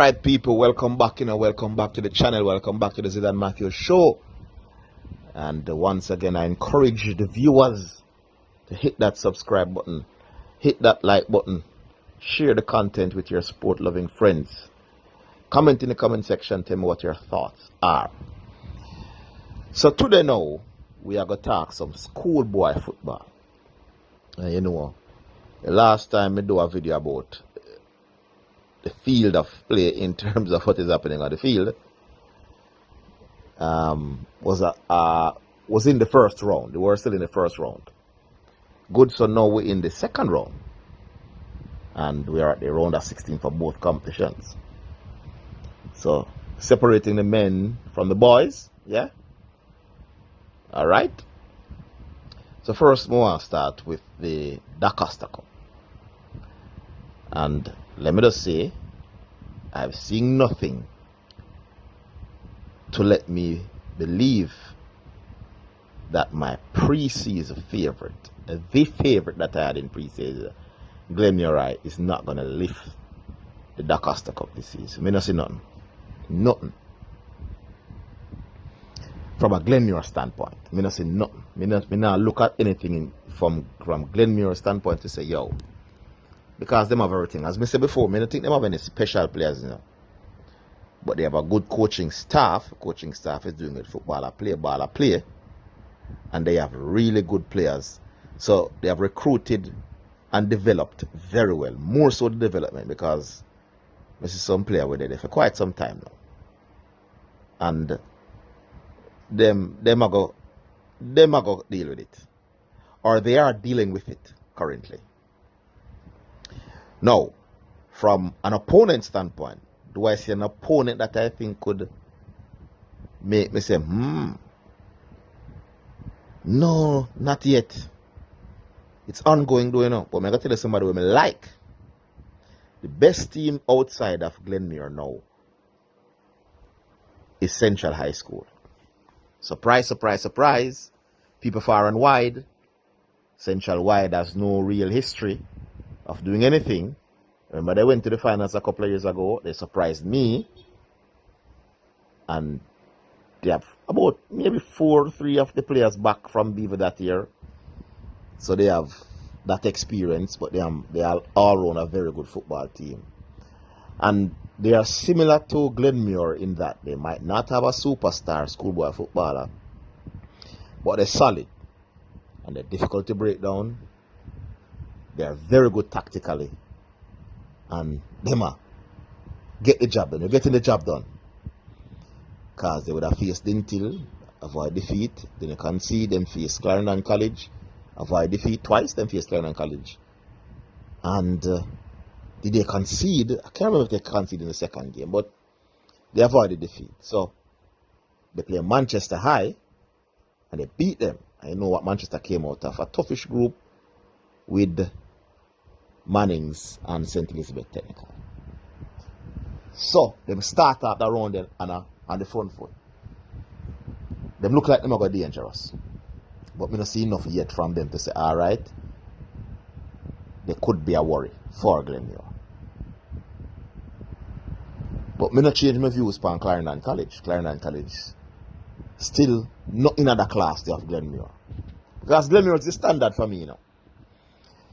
Alright people, welcome back, welcome back to the channel, welcome back to the Zidane Matthew show. And once again, I encourage the viewers to hit that subscribe button, hit that like button, share the content with your sport loving friends. Comment in the comment section, tell me what your thoughts are. So today now, we are going to talk some schoolboy football. The last time I do a video about the field of play in terms of what is happening on the field was in the first round. We were still in the first round. Good, so now we're in the second round. And we are at the round of 16 for both competitions. So, separating the men from the boys, yeah? Alright? So first we want to start with the Dacosta Cup. And let me just say, I've seen nothing to let me believe that my pre-season favorite, the favorite that I had in pre-season, Glenmuir, is not going to lift the Dacosta Cup this season. I don't see nothing. Nothing. From a Glenmuir standpoint, I don't see nothing. I don't look at anything from Glenmuir standpoint to say, yo, because them have everything. As I said before, I don't think they have any special players, But they have a good coaching staff. Coaching staff is doing good football, ball, play. And they have really good players. So they have recruited and developed very well. More so the development, because this is some player with it for quite some time now. And them are go deal with it. Or they are dealing with it currently. Now, from an opponent standpoint, do I see an opponent that I think could make me say, no, not yet. It's ongoing, but I'm going to tell you somebody who I like. The best team outside of Glenmuir now is Central High School. Surprise, surprise, surprise. People far and wide. Central Wide has no real history of doing anything. Remember, they went to the finals a couple of years ago. They surprised me. And they have about maybe 3 of the players back from Beaver that year. So they have that experience, but they are all around a very good football team. And they are similar to Glenmuir in that they might not have a superstar schoolboy footballer, but they're solid. And they're difficult to break down. They are very good tactically. And them get the job done. You're getting the job done. Because they would have faced Dintil, avoid defeat. Then you can see them face Clarendon College, avoid defeat twice, then face Clarendon College. And did they concede? I can't remember if they conceded in the second game, but they avoided defeat. So they play Manchester High and they beat them. I know what Manchester came out of, a toughish group with Mannings and St. Elizabeth Technical. So, them start up the round on the front foot. Them look like them are going dangerous. But I don't see enough yet from them to say, alright, there could be a worry for Glenmuir. But I don't change my views on Clarendon College. Clarendon College still not in other class of Glenmuir. Because Glenmuir is the standard for me,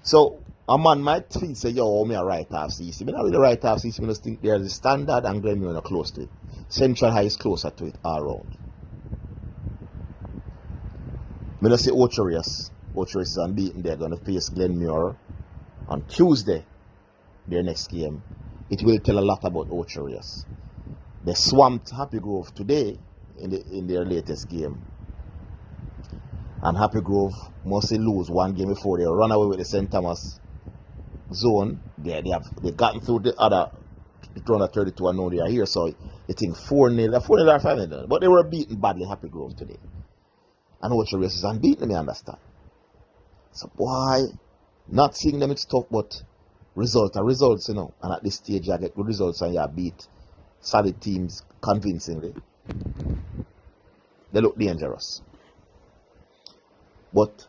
So, a man might think, say, yo, me a right half CC. I don't really right half CC. I just think there's a standard and Glenmuir are close to it. Central High is closer to it all around. I don't say Ocherius. Ocherius is unbeaten. They're going to face Glenmuir on Tuesday, their next game. It will tell a lot about Ocherius. They swamped Happy Grove today in their latest game. And Happy Grove mostly lose one game before they run away with the St. Thomas zone. They've gotten through the round of 32 and now they are here. So you think 4-0 or 5-0. But they were beaten badly, Happy Grove today. And Ocherius is unbeaten, me understand. So why not seeing them it's tough, but results are results, And at this stage you get good results and you beat solid teams convincingly. They look dangerous. But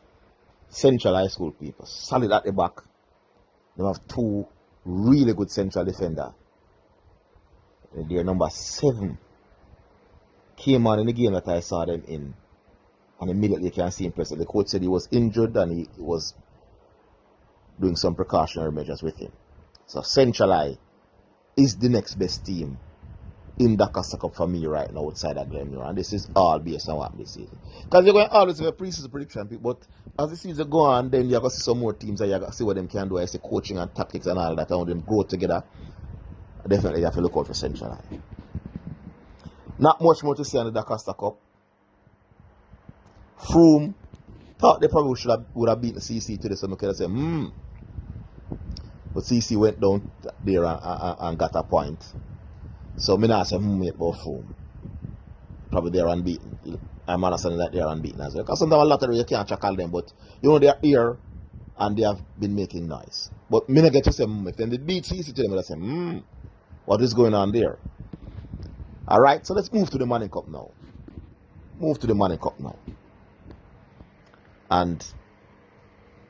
Central High School people, solid at the back. They have 2 really good central defenders. They're number 7. Came on in the game that I saw them in, and immediately you can see him present. The coach said he was injured and he was doing some precautionary measures with him. So Central Eye is the next best team in the Dacosta Cup for me right now outside of Glenmure, and this is all based on what this season. Because you're going to always have a preseason prediction, but as the season go on, then you're going to see some more teams and you're going to see what them can do. I say coaching and tactics and all that, and them grow together. Definitely you have to look out for Central Eye. Not much more to say on the Dacosta Cup. Froome thought they probably would have beaten CC today, so I could have said, But CC went down there and got a point. So I not say about Froome. Probably they're unbeaten. I'm understanding that they're unbeaten as well. Because sometimes a lottery you can't track all them, but you know they're here and they have been making noise. But me not get to say if then they beat CC today, I say, what is going on there? Alright, so let's move to the Manning Cup now. And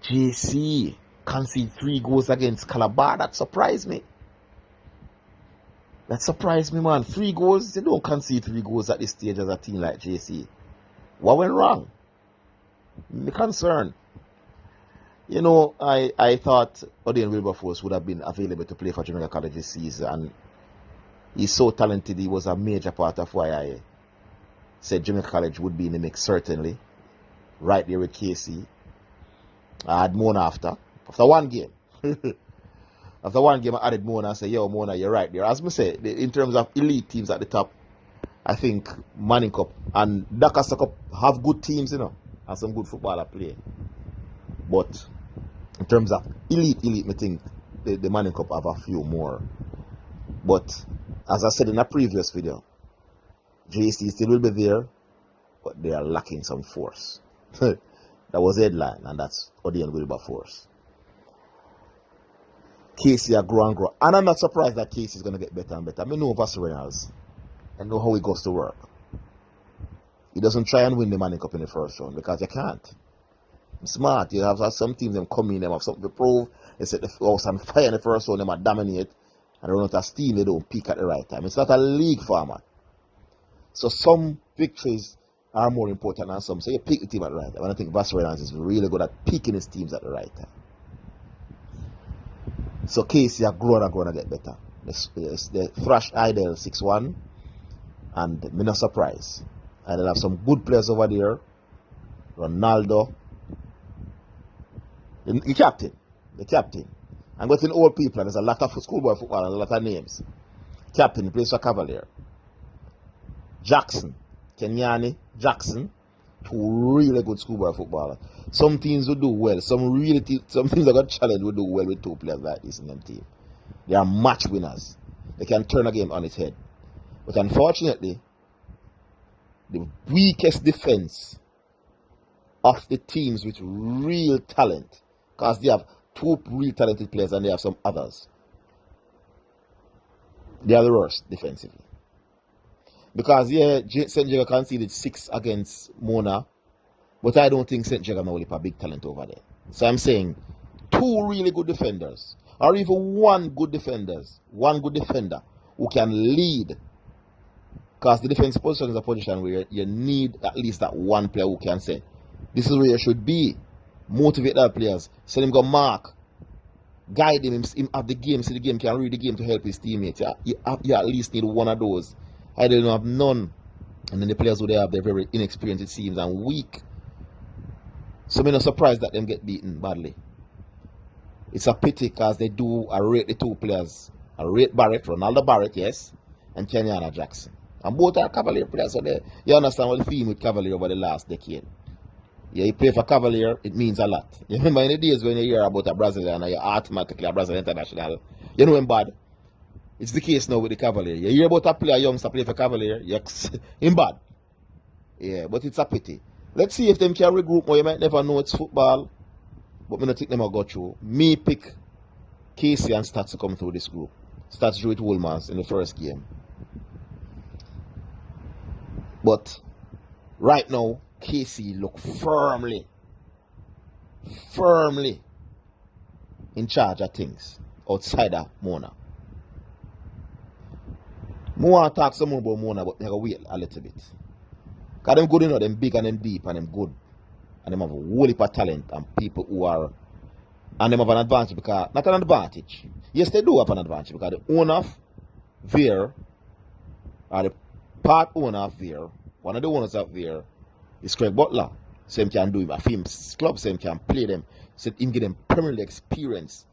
JC conceded 3 goals against Calabar. That surprised me. Man. 3 goals. They don't concede 3 goals at this stage as a team like JC. What went wrong? I'm concerned. You know, I thought Odion Wilberforce would have been available to play for Jamaica College this season, and he's so talented. He was a major part of why I said Jamaica College would be in the mix, certainly. Right there with Casey. I had Mona after one game. After one game, I added Mona and said, yo, Mona, you're right there. As I say, in terms of elite teams at the top, I think Manning Cup and Dacosta Cup have good teams, you know, and some good footballer play. But in terms of elite, I think the Manning Cup have a few more. But as I said in a previous video, JC still will be there, but they are lacking some force. That was the headline, and that's Odion Wilberforce. Casey are grow and grow. And I'm not surprised that Casey is going to get better and better. I know Vassar Reynolds. I know how he goes to work. He doesn't try and win the Manning Cup in the first round because you can't. It's smart. You have some teams them come in, them have something to prove. They set the house on fire in the first round, they might dominate. And they run out of steam, they don't peak at the right time. It's not a league format. So some victories are more important than some. So you pick the team at the right time. And I think Vassar Reynolds is really good at picking his teams at the right time. So Casey are growing and get better. They thrash Idle 6-1, and I'm not surprised. And they'll have some good players over there. Ronaldo, the captain. And within old people, and there's a lot of schoolboy football and a lot of names. Captain, he plays for Cavalier. Jackson, Kenyani Jackson, 2 really good schoolboy footballers. Some teams will do well. Some teams that got challenged will do well with 2 players like this in them team. They are match winners. They can turn a game on its head. But unfortunately, the weakest defense of the teams with real talent, because they have 2 real talented players and they have some others, they are the worst defensively. Because St. Jago conceded 6 against Mona, but I don't think St. Jago will have a big talent over there. So I'm saying 2 really good defenders, or even one good defender who can lead. Because the defense position is a position where you need at least that one player who can say, this is where you should be. Motivate other players. Send him go mark. Guide him at the game. See the game, can read the game to help his teammates. You at least need one of those. I don't have none. And then the players who they have, they're very inexperienced, it seems, and weak. So I'm not surprised that them get beaten badly. It's a pity because they do rate the 2 players. I rate Barrett, Ronaldo Barrett, yes, and Kenyana Jackson. And both are Cavalier players. So you understand what the theme with Cavalier over the last decade. Yeah, you play for Cavalier, it means a lot. You remember in the days when you hear about a Brazilian and you're automatically a Brazilian international, you know him bad. It's the case now with the Cavalier. You hear about a player, youngster play for Cavalier, you're him bad. Yeah, but it's a pity. Let's see if them can regroup more. You might never know it's football, but I don't think them will go through. Me pick Casey and Stats to come through this group. Stats drew with Woolmans in the first game. But right now, Casey look firmly in charge of things outside of Mona. I want to talk some more about Mona, but I gotta wait a little bit. Because them good, them big and them deep and them good. And them have a whole heap of talent and people who are, and them have an advantage because, not an advantage. Yes, they do have an advantage because the owner of Veer, or the part owner of Veer, one of the owners of Veer, is Craig Butler. Same can do a film club, same can play them. So him give them Premier League experience.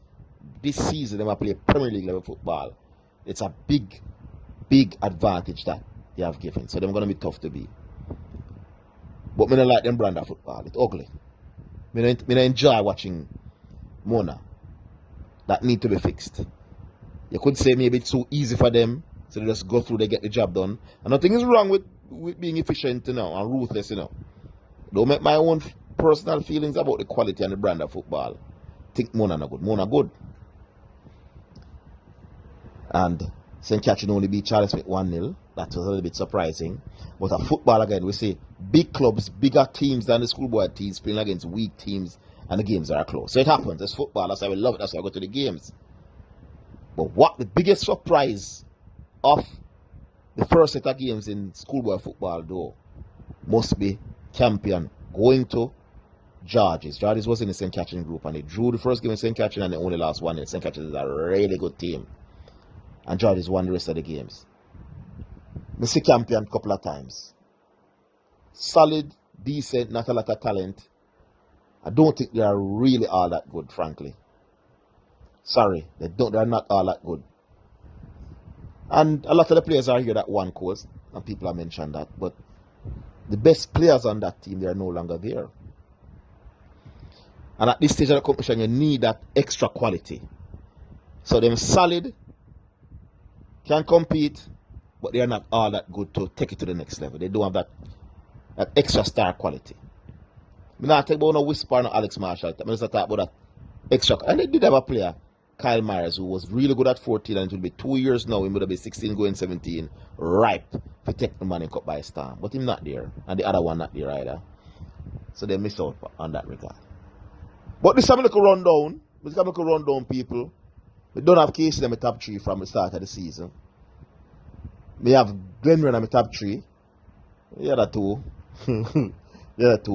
This season, they will play Premier League level football. It's a big advantage that they have given. So they're going to be tough to beat. But I don't like them brand of football. It's ugly. I don't enjoy watching Mona. That need to be fixed. You could say maybe it's too easy for them, so they just go through, they get the job done. And nothing is wrong with being efficient, and ruthless, Don't make my own personal feelings about the quality and the brand of football. Think Mona not good. Mona good. And St. Catherine only beat Charles Smith 1-0. That was a little bit surprising. But at football again, we see big clubs, bigger teams than the schoolboy teams playing against weak teams, and the games are close. So it happens. It's football. That's why we love it. That's why I go to the games. But what the biggest surprise of the first set of games in schoolboy football, though, must be Campion going to Georges. Georges was in the St. Catherine group, and they drew the first game in St. Catherine, and they only lost 1-0. St. Catherine is a really good team. And Georges won the rest of the games. We see Campion a couple of times. Solid, decent, not a lot of talent. I don't think they are really all that good, frankly. Sorry, they're not all that good. And a lot of the players are here that won course, and people have mentioned that, but the best players on that team, they are no longer there. And at this stage of the competition, you need that extra quality. So them solid, can compete, but they are not all that good to take it to the next level. They don't have that extra star quality. I'm not talking about no Whisper, no Alex Marshall. I'm just talking about that extra. And they did have a player, Kyle Myers, who was really good at 14, and it will be 2 years now. He would have been 16 going 17, ripe to take the Manning Cup by storm. But him not there, and the other one not there either. So they miss out on that regard. But this time a little rundown. Let's have a little rundown, people. We don't have Casey in my top 3 from the start of the season. We have Glenroy in my top 3. The other two.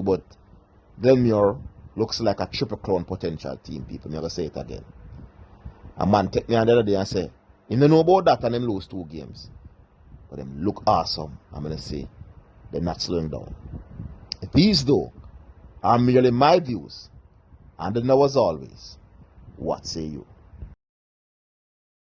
But Glenmuir looks like a triple crown potential team, people. I'm going to say it again. A man take me on the other day and say, you don't know about that and them lose 2 games. But them look awesome. I'm going to say, they're not slowing down. These, though, are merely my views. And then, as always, what say you?